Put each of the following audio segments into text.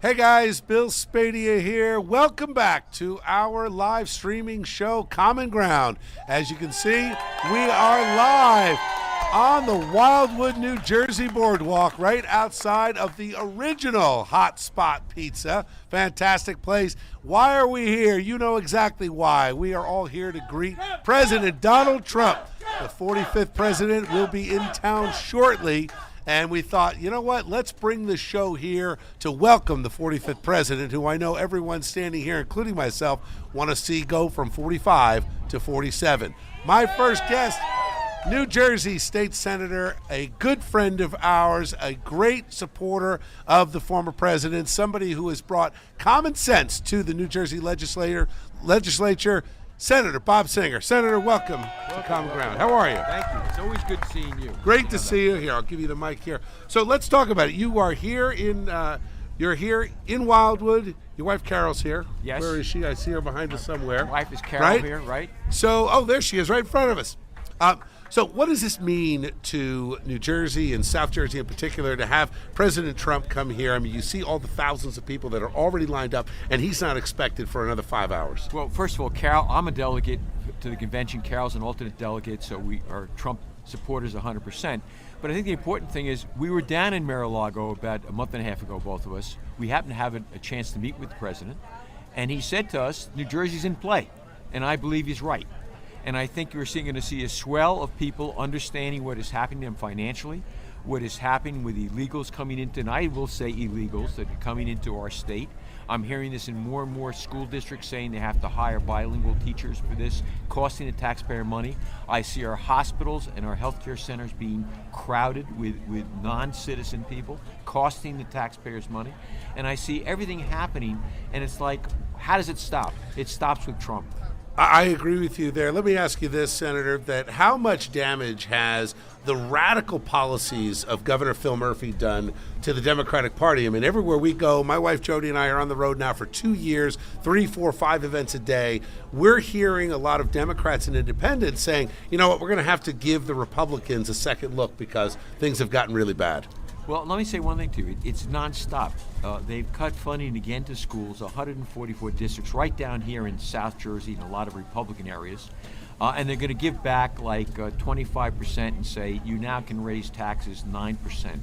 Hey guys, Bill Spadea here. Welcome back to our live streaming show, Common Ground. As you can see, we are live on the Wildwood, New Jersey Boardwalk, right outside of the original Hot Spot Pizza. Fantastic place. Why are we here? You know exactly why. We are all here to greet President Donald Trump. The 45th president will be in town shortly. And we thought, you know what, let's bring the show here to welcome the 45th president, who I know everyone standing here, including myself, want to see go from 45 to 47. My first guest, New Jersey State Senator, a good friend of ours, a great supporter of the former president, somebody who has brought common sense to the New Jersey legislature, Senator Bob Singer. Senator, welcome to Common Ground. How are you? Thank you. It's always good seeing you. Great to see you here. I'll give you the mic here. So let's talk about it. You are here you're here in Wildwood. Your wife Carol's here. Yes. Where is she? I see her behind us somewhere. My wife is Carol here, right? So, there she is, right in front of us. So what does this mean to New Jersey and South Jersey in particular to have President Trump come here? I mean, you see all the thousands of people that are already lined up, and he's not expected for another 5 hours. Well, first of all, Carol, I'm a delegate to the convention. Carol's an alternate delegate, so we are Trump supporters 100%. But I think the important thing is we were down in Mar-a-Lago about a month and a half ago, both of us. We happened to have a chance to meet with the president, and he said to us, New Jersey's in play, and I believe he's right. And I think you're going to see a swell of people understanding what is happening to them financially, what is happening with illegals coming into, and I will say illegals that are coming into our state. I'm hearing this in more and more school districts saying they have to hire bilingual teachers for this, costing the taxpayer money. I see our hospitals and our healthcare centers being crowded with non-citizen people, costing the taxpayers money. And I see everything happening, and it's like, how does it stop? It stops with Trump. I agree with you there. Let me ask you this, Senator, that how much damage has the radical policies of Governor Phil Murphy done to the Democratic Party? I mean, everywhere we go, my wife Jody and I are on the road now for 2 years, 3, 4, 5 events a day. We're hearing a lot of Democrats and independents saying, you know what, we're going to have to give the Republicans a second look because things have gotten really bad. Well, let me say one thing to you. It's nonstop. They've cut funding again to schools, 144 districts right down here in South Jersey and a lot of Republican areas. And they're going to give back like 25% and say you now can raise taxes 9%.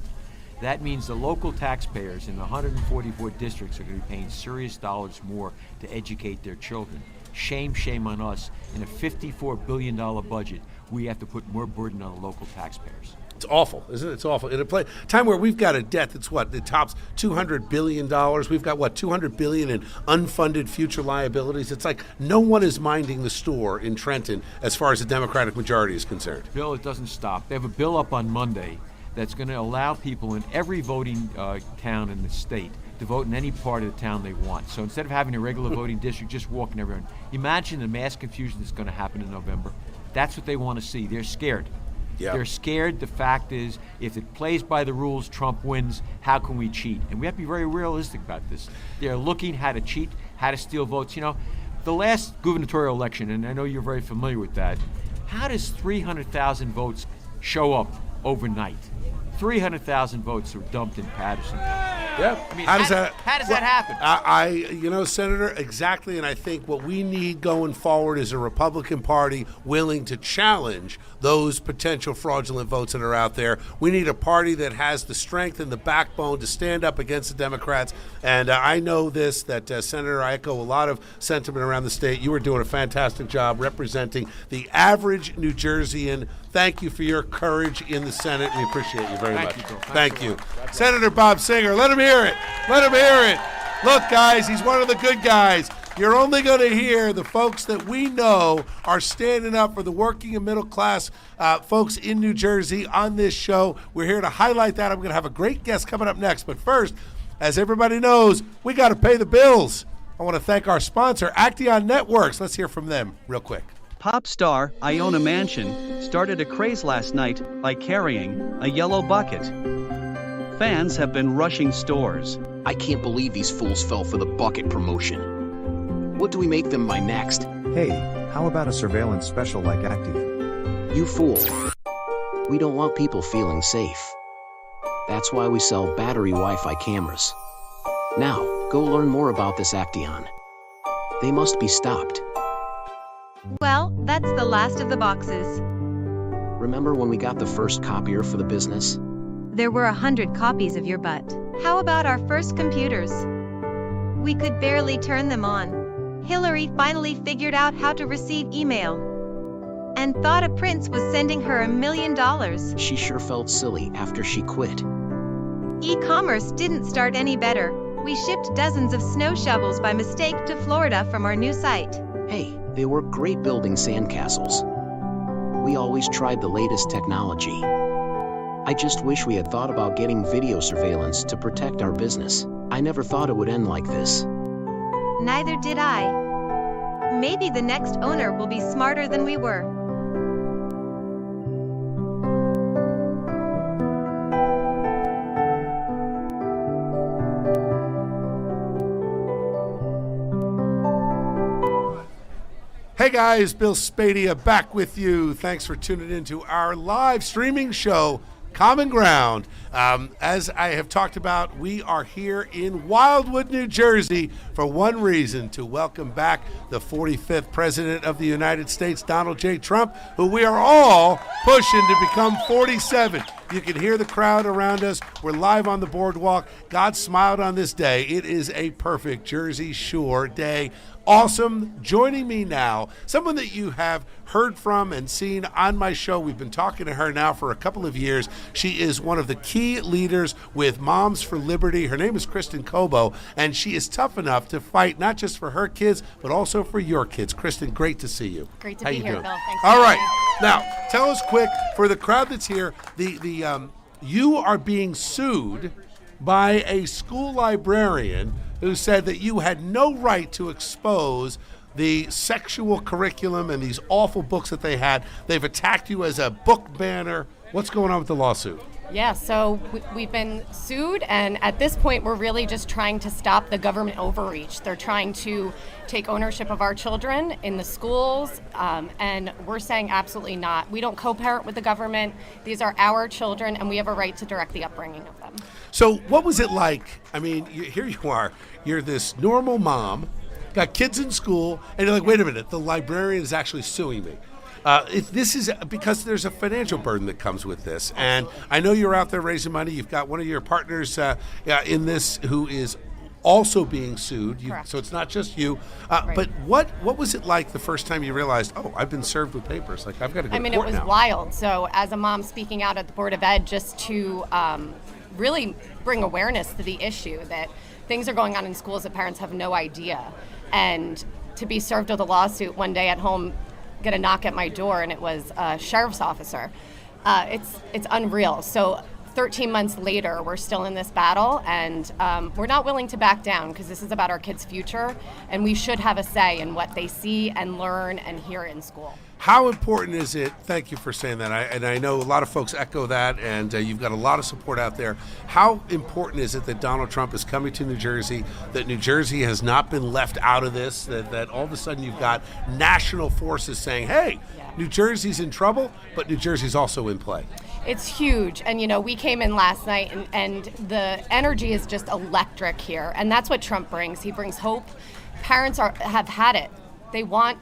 That means the local taxpayers in the 144 districts are going to be paying serious dollars more to educate their children. Shame, shame on us. In a $54 billion budget, we have to put more burden on the local taxpayers. It's awful, isn't it? It's awful. In a time where we've got a debt that's it tops $200 billion. We've got, $200 billion in unfunded future liabilities. It's like no one is minding the store in Trenton as far as the Democratic majority is concerned. Bill, it doesn't stop. They have a bill up on Monday that's going to allow people in every voting town in the state to vote in any part of the town they want. So instead of having a regular voting district, just walking everyone. Imagine the mass confusion that's going to happen in November. That's what they want to see. They're scared. Yep. They're scared. The fact is, if it plays by the rules, Trump wins. How can we cheat? And we have to be very realistic about this. They're looking how to cheat, how to steal votes. You know, the last gubernatorial election, and I know you're very familiar with that, how does 300,000 votes show up overnight? 300,000 votes were dumped in Patterson. Yeah. I mean, how does that happen? Senator, exactly. And I think what we need going forward is a Republican Party willing to challenge those potential fraudulent votes that are out there. We need a party that has the strength and the backbone to stand up against the Democrats. And I know this, that Senator, I echo a lot of sentiment around the state. You are doing a fantastic job representing the average New Jerseyan. Thank you for your courage in the Senate. We appreciate you very much. Thank you. Senator Bob Singer, let him hear it. Let him hear it. Look, guys, he's one of the good guys. You're only going to hear the folks that we know are standing up for the working and middle class folks in New Jersey on this show. We're here to highlight that. I'm going to have a great guest coming up next. But first, as everybody knows, we got to pay the bills. I want to thank our sponsor, Acteon Networks. Let's hear from them real quick. Pop star Iona Mansion started a craze last night by carrying a yellow bucket. Fans have been rushing stores. I can't believe these fools fell for the bucket promotion. What do we make them by next? Hey, how about a surveillance special like Active? You fool. We don't want people feeling safe. That's why we sell battery Wi-Fi cameras. Now, go learn more about this Action. They must be stopped. Well, that's the last of the boxes. Remember when we got the first copier for the business? There were 100 copies of your butt. How about our first computers? We could barely turn them on. Hillary finally figured out how to receive email and thought a prince was sending her $1 million. She sure felt silly after she quit. E-commerce didn't start any better. We shipped dozens of snow shovels by mistake to Florida from our new site. Hey, they work great building sandcastles. We always tried the latest technology. I just wish we had thought about getting video surveillance to protect our business. I never thought it would end like this. Neither did I. Maybe the next owner will be smarter than we were. Hey guys, Bill Spadea back with you. Thanks for tuning in to our live streaming show, Common Ground. As I have talked about, we are here in Wildwood, New Jersey for one reason, to welcome back the 45th President of the United States, Donald J. Trump, who we are all pushing to become 47. You can hear the crowd around us. We're live on the boardwalk. God smiled on this day. It is a perfect Jersey Shore day. Awesome. Joining me now, someone that you have heard from and seen on my show. We've been talking to her now for a couple of years. She is one of the key leaders with Moms for Liberty. Her name is Kristen Cobo, and she is tough enough to fight not just for her kids, but also for your kids. Kristen, great to see you. Great to How be you here, doing? Bill. Thanks All for right. having me. Now, tell us quick, for the crowd that's here, you are being sued by a school librarian who said that you had no right to expose the sexual curriculum and these awful books that they had. They've attacked you as a book banner. What's going on with the lawsuit? Yeah, so we've been sued, and at this point, we're really just trying to stop the government overreach. They're trying to take ownership of our children in the schools, and we're saying absolutely not. We don't co-parent with the government. These are our children, and we have a right to direct the upbringing of them. So what was it like? I mean, here you are. You're this normal mom, got kids in school, and you're like, wait a minute, the librarian is actually suing me. This is because there's a financial burden that comes with this. And I know you're out there raising money. You've got one of your partners in this who is also being sued. So it's not just you. Right. But what was it like the first time you realized, oh, I've been served with papers? Like, I've got to go to court now. It was wild. So as a mom speaking out at the Board of Ed, just to really bring awareness to the issue that things are going on in schools that parents have no idea. And to be served with a lawsuit one day at home, get a knock at my door, and it was a sheriff's officer. It's unreal. So 13 months later, we're still in this battle, and we're not willing to back down because this is about our kids' future, and we should have a say in what they see and learn and hear in school. How important is it, thank you for saying that, and I know a lot of folks echo that, and you've got a lot of support out there. How important is it that Donald Trump is coming to New Jersey, that New Jersey has not been left out of this, that all of a sudden you've got national forces saying, hey, New Jersey's in trouble, but New Jersey's also in play? It's huge. And, we came in last night, and the energy is just electric here, and that's what Trump brings. He brings hope. Parents have had it. They want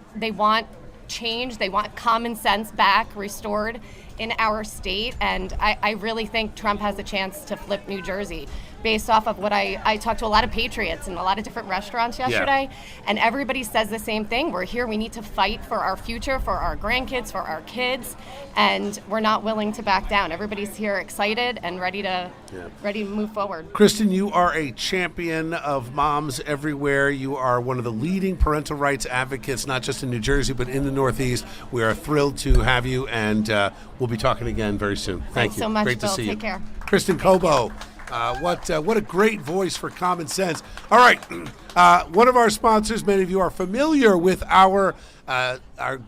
change. They want common sense back, restored in our state. And I really think Trump has a chance to flip New Jersey based off of what I talked to a lot of patriots in a lot of different restaurants yesterday. And everybody says the same thing. We're here. We need to fight for our future, for our grandkids, for our kids. And we're not willing to back down. Everybody's here excited and ready to move forward. Kristen, you are a champion of moms everywhere. You are one of the leading parental rights advocates, not just in New Jersey, but in the Northeast. We are thrilled to have you, and we'll be talking again very soon. Thank you. So much, Great Bill. to see you. Take care. Kristen Cobo. What a great voice for common sense. All right, one of our sponsors, many of you are familiar with our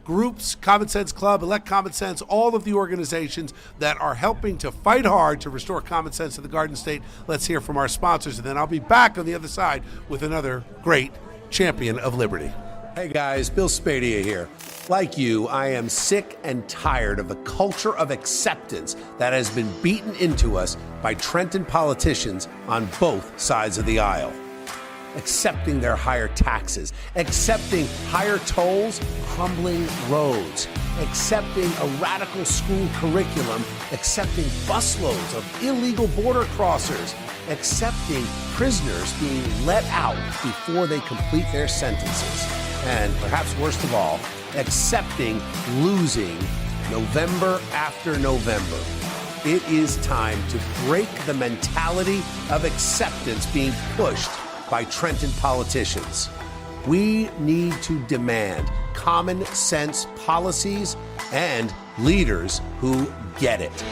groups, Common Sense Club, Elect Common Sense, all of the organizations that are helping to fight hard to restore common sense to the Garden State. Let's hear from our sponsors, and then I'll be back on the other side with another great champion of liberty. Hey guys, Bill Spadea here. Like you, I am sick and tired of the culture of acceptance that has been beaten into us by Trenton politicians on both sides of the aisle. accepting their higher taxes, accepting higher tolls, crumbling roads, accepting a radical school curriculum, accepting busloads of illegal border crossers, accepting prisoners being let out before they complete their sentences, and perhaps worst of all, accepting losing November after November. It is time to break the mentality of acceptance being pushed by Trenton politicians. We need to demand common sense policies and leaders who get it.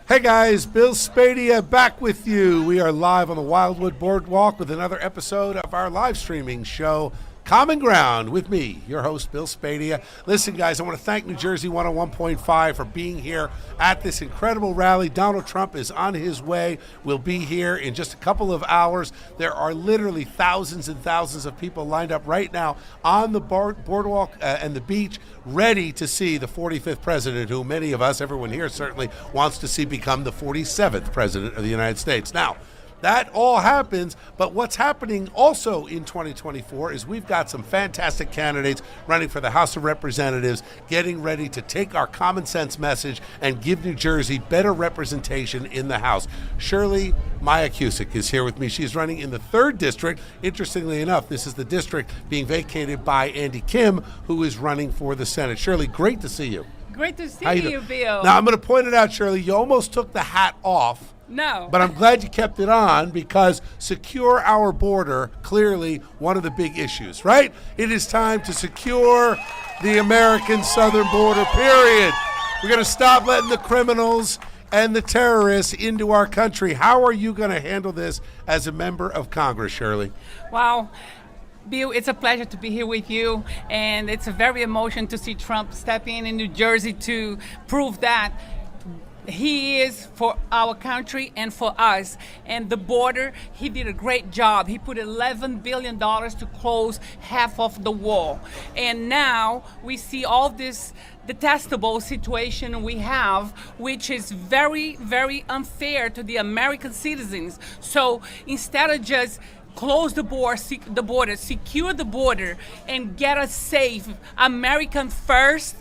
Hey guys, Bill Spadea back with you. We are live on the Wildwood Boardwalk with another episode of our live streaming show, Common Ground, with me, your host, Bill Spadea. Listen, guys, I want to thank New Jersey 101.5 for being here at this incredible rally. Donald Trump is on his way. We'll be here in just a couple of hours. There are literally thousands and thousands of people lined up right now on the boardwalk and the beach, ready to see the 45th president, who many of us, everyone here certainly, wants to see become the 47th president of the United States. Now, that all happens, but what's happening also in 2024 is we've got some fantastic candidates running for the House of Representatives, getting ready to take our common sense message and give New Jersey better representation in the House. Shirley Maya Cusick is here with me. She's running in the 3rd District. Interestingly enough, this is the district being vacated by Andy Kim, who is running for the Senate. Shirley, great to see you. Great to see you you, Bill. Now, I'm going to point it out, Shirley, you almost took the hat off. No. But I'm glad you kept it on, because secure our border, clearly one of the big issues, right? It is time to secure the American southern border, period. We're going to stop letting the criminals and the terrorists into our country. How are you going to handle this as a member of Congress, Shirley? Wow. Bill, it's a pleasure to be here with you, and it's a very emotional to see Trump step in New Jersey to prove that he is for our country and for us. And the border, he did a great job. He put $11 billion to close half of the wall. And now we see all this detestable situation we have, which is very, very unfair to the American citizens. So instead of just close the border, secure the border, and get us safe, American first,